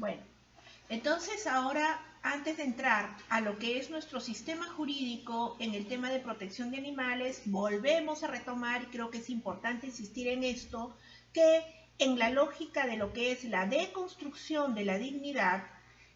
Bueno, entonces ahora, antes de entrar a lo que es nuestro sistema jurídico en el tema de protección de animales, volvemos a retomar, y creo que es importante insistir en esto, que en la lógica de lo que es la deconstrucción de la dignidad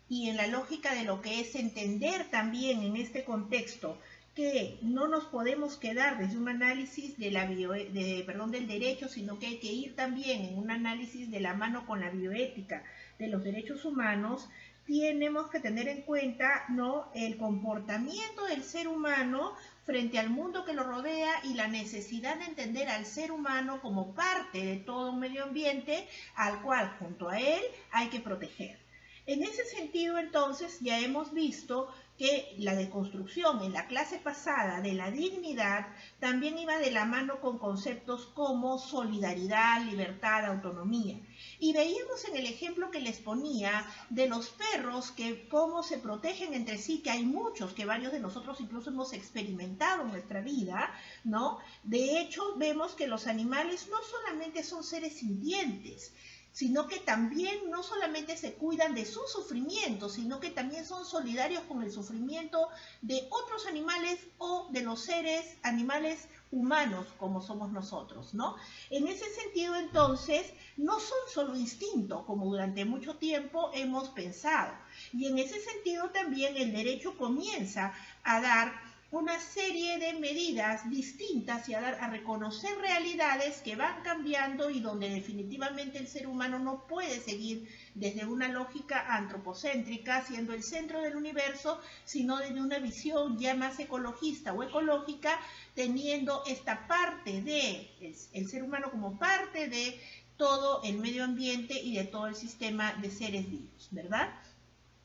y en la lógica de lo que es entender también en este contexto que no nos podemos quedar desde un análisis de del derecho, sino que hay que ir también en un análisis de la mano con la bioética de los derechos humanos, tenemos que tener en cuenta, ¿no?, el comportamiento del ser humano frente al mundo que lo rodea y la necesidad de entender al ser humano como parte de todo un medio ambiente al cual junto a él hay que proteger. En ese sentido, entonces, ya hemos visto que la deconstrucción en la clase pasada de la dignidad también iba de la mano con conceptos como solidaridad, libertad, autonomía. Y veíamos en el ejemplo que les ponía de los perros, que cómo se protegen entre sí, que hay muchos, que varios de nosotros incluso hemos experimentado en nuestra vida, ¿no? De hecho, vemos que los animales no solamente son seres sintientes, sino que también no solamente se cuidan de su sufrimiento, sino que también son solidarios con el sufrimiento de otros animales o de los seres animales humanos como somos nosotros, ¿no? En ese sentido, entonces, no son solo instintos, como durante mucho tiempo hemos pensado. Y en ese sentido también el derecho comienza a dar una serie de medidas distintas y a reconocer realidades que van cambiando y donde definitivamente el ser humano no puede seguir desde una lógica antropocéntrica, siendo el centro del universo, sino desde una visión ya más ecologista o ecológica, teniendo esta parte de el ser humano como parte de todo el medio ambiente y de todo el sistema de seres vivos, ¿verdad?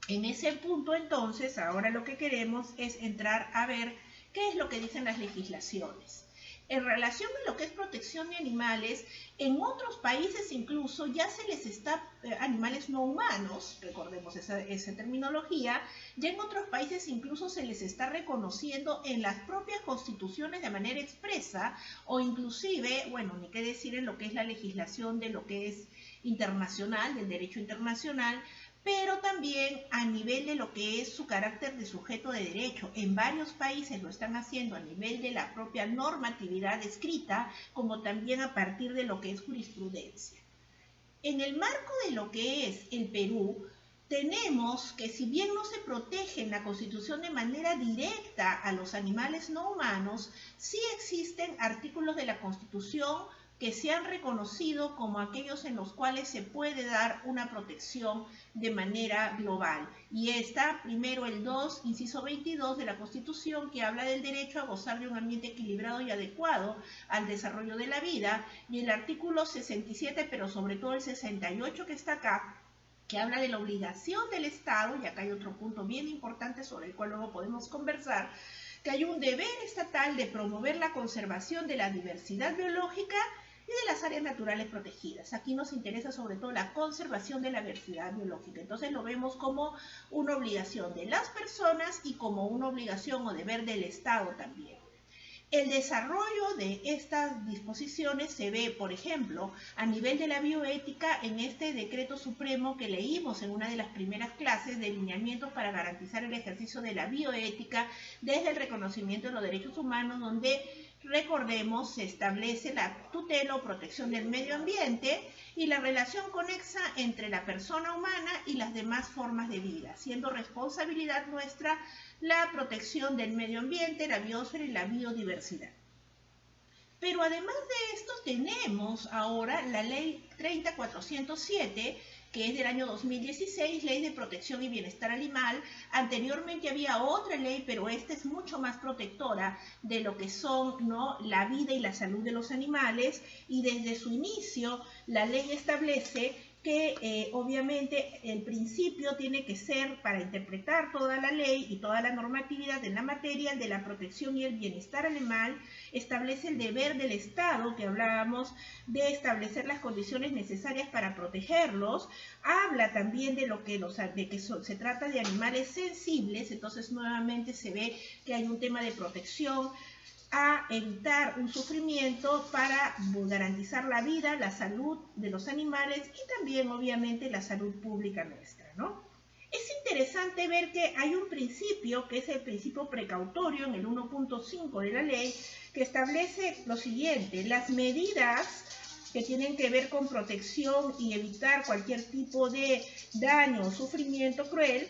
En ese punto, entonces, ahora lo que queremos es entrar a ver qué es lo que dicen las legislaciones. En relación a lo que es protección de animales, en otros países incluso ya se les está, animales no humanos, recordemos esa terminología, ya en otros países incluso se les está reconociendo en las propias constituciones de manera expresa, o inclusive, bueno, ni qué decir en lo que es la legislación de lo que es internacional, del derecho internacional, pero también a nivel de lo que es su carácter de sujeto de derecho. En varios países lo están haciendo a nivel de la propia normatividad escrita, como también a partir de lo que es jurisprudencia. En el marco de lo que es el Perú, tenemos que si bien no se protege en la Constitución de manera directa a los animales no humanos, sí existen artículos de la Constitución que se han reconocido como aquellos en los cuales se puede dar una protección de manera global. Y está primero el 2, inciso 22 de la Constitución, que habla del derecho a gozar de un ambiente equilibrado y adecuado al desarrollo de la vida, y el artículo 67, pero sobre todo el 68 que está acá, que habla de la obligación del Estado, y acá hay otro punto bien importante sobre el cual luego podemos conversar, que hay un deber estatal de promover la conservación de la diversidad biológica y de las áreas naturales protegidas. Aquí nos interesa sobre todo la conservación de la diversidad biológica. Entonces lo vemos como una obligación de las personas y como una obligación o deber del Estado también. El desarrollo de estas disposiciones se ve, por ejemplo, a nivel de la bioética en este decreto supremo que leímos en una de las primeras clases de lineamientos para garantizar el ejercicio de la bioética desde el reconocimiento de los derechos humanos, donde, recordemos, se establece la tutela o protección del medio ambiente y la relación conexa entre la persona humana y las demás formas de vida, siendo responsabilidad nuestra la protección del medio ambiente, la biosfera y la biodiversidad. Pero además de esto tenemos ahora la ley 30407, que es del año 2016, Ley de Protección y Bienestar Animal. Anteriormente había otra ley, pero esta es mucho más protectora de lo que son, ¿no?, la vida y la salud de los animales, y desde su inicio la ley establece que obviamente el principio tiene que ser, para interpretar toda la ley y toda la normatividad en la materia, el de la protección y el bienestar animal. Establece el deber del Estado, que hablábamos, de establecer las condiciones necesarias para protegerlos. Habla también de lo que se trata de animales sensibles, entonces nuevamente se ve que hay un tema de protección a evitar un sufrimiento para garantizar la vida, la salud de los animales y también obviamente la salud pública nuestra, ¿no? Es interesante ver que hay un principio, que es el principio precautorio en el 1.5 de la ley, que establece lo siguiente: las medidas que tienen que ver con protección y evitar cualquier tipo de daño o sufrimiento cruel,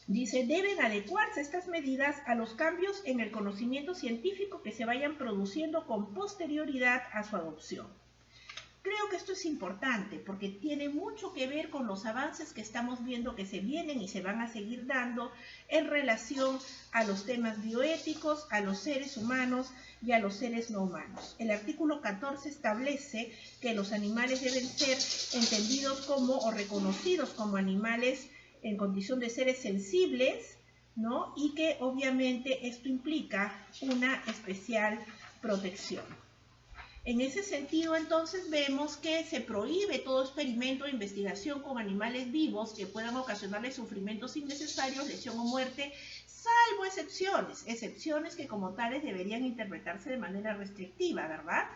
dice, deben adecuarse estas medidas a los cambios en el conocimiento científico que se vayan produciendo con posterioridad a su adopción. Creo que esto es importante porque tiene mucho que ver con los avances que estamos viendo que se vienen y se van a seguir dando en relación a los temas bioéticos, a los seres humanos y a los seres no humanos. El artículo 14 establece que los animales deben ser entendidos como o reconocidos como animales en condición de seres sensibles, ¿no? Y que obviamente esto implica una especial protección. En ese sentido, entonces, vemos que se prohíbe todo experimento o investigación con animales vivos que puedan ocasionarles sufrimientos innecesarios, lesión o muerte, salvo excepciones que como tales deberían interpretarse de manera restrictiva, ¿verdad?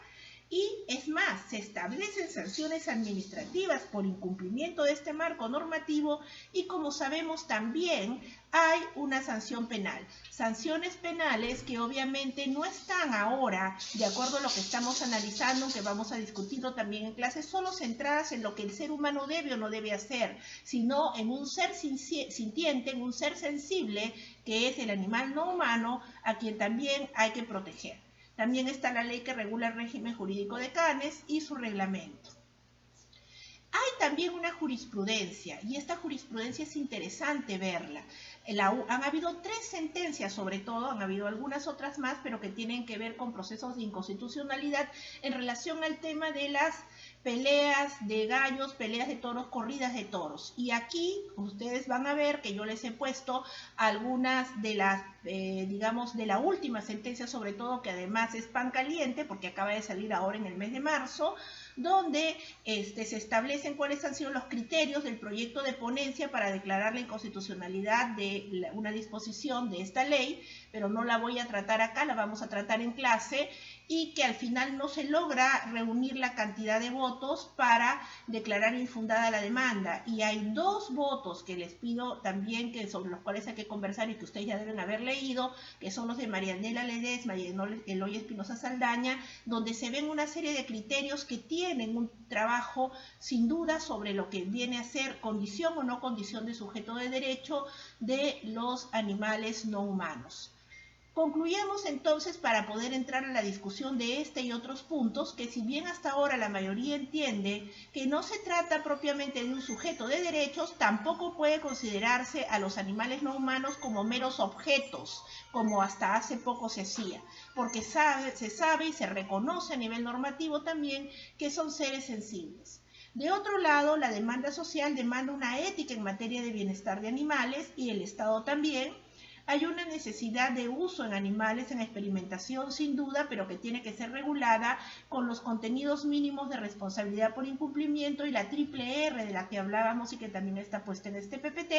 Y es más, se establecen sanciones administrativas por incumplimiento de este marco normativo y como sabemos también hay una sanción penal. Sanciones penales que obviamente no están ahora, de acuerdo a lo que estamos analizando, que vamos a discutirlo también en clase, solo centradas en lo que el ser humano debe o no debe hacer, sino en un ser sintiente, en un ser sensible, que es el animal no humano, a quien también hay que proteger. También está la ley que regula el régimen jurídico de canes y su reglamento. Hay también una jurisprudencia, y esta jurisprudencia es interesante verla. Han habido 3 sentencias sobre todo, han habido algunas otras más, pero que tienen que ver con procesos de inconstitucionalidad en relación al tema de las peleas de gallos, peleas de toros, corridas de toros. Y aquí ustedes van a ver que yo les he puesto algunas de las, digamos, de la última sentencia, sobre todo, que además es pan caliente, porque acaba de salir ahora en el mes de marzo, donde se establecen cuáles han sido los criterios del proyecto de ponencia para declarar la inconstitucionalidad de una disposición de esta ley, pero no la voy a tratar acá, la vamos a tratar en clase, y que al final no se logra reunir la cantidad de votos para declarar infundada la demanda. Y hay 2 votos que les pido también, que sobre los cuales hay que conversar y que ustedes ya deben haber leído, que son los de Marianela Ledesma y Eloy Espinosa Saldaña, donde se ven una serie de criterios que tienen un trabajo sin duda sobre lo que viene a ser condición o no condición de sujeto de derecho de los animales no humanos. Concluyamos entonces, para poder entrar a la discusión de este y otros puntos, que si bien hasta ahora la mayoría entiende que no se trata propiamente de un sujeto de derechos, tampoco puede considerarse a los animales no humanos como meros objetos, como hasta hace poco se hacía, porque se sabe y se reconoce a nivel normativo también que son seres sensibles. De otro lado, la demanda social demanda una ética en materia de bienestar de animales y el Estado también. Hay una necesidad de uso en animales en experimentación sin duda, pero que tiene que ser regulada con los contenidos mínimos de responsabilidad por incumplimiento y la triple R de la que hablábamos y que también está puesta en este PPT,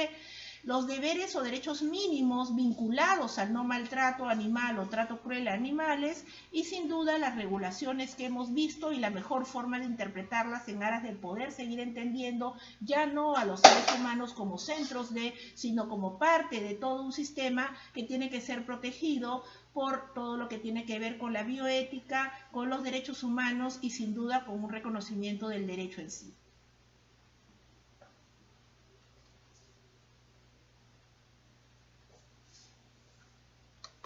los deberes o derechos mínimos vinculados al no maltrato animal o trato cruel a animales y sin duda las regulaciones que hemos visto y la mejor forma de interpretarlas en aras de poder seguir entendiendo ya no a los seres humanos como centros de, sino como parte de todo un sistema que tiene que ser protegido por todo lo que tiene que ver con la bioética, con los derechos humanos y sin duda con un reconocimiento del derecho en sí.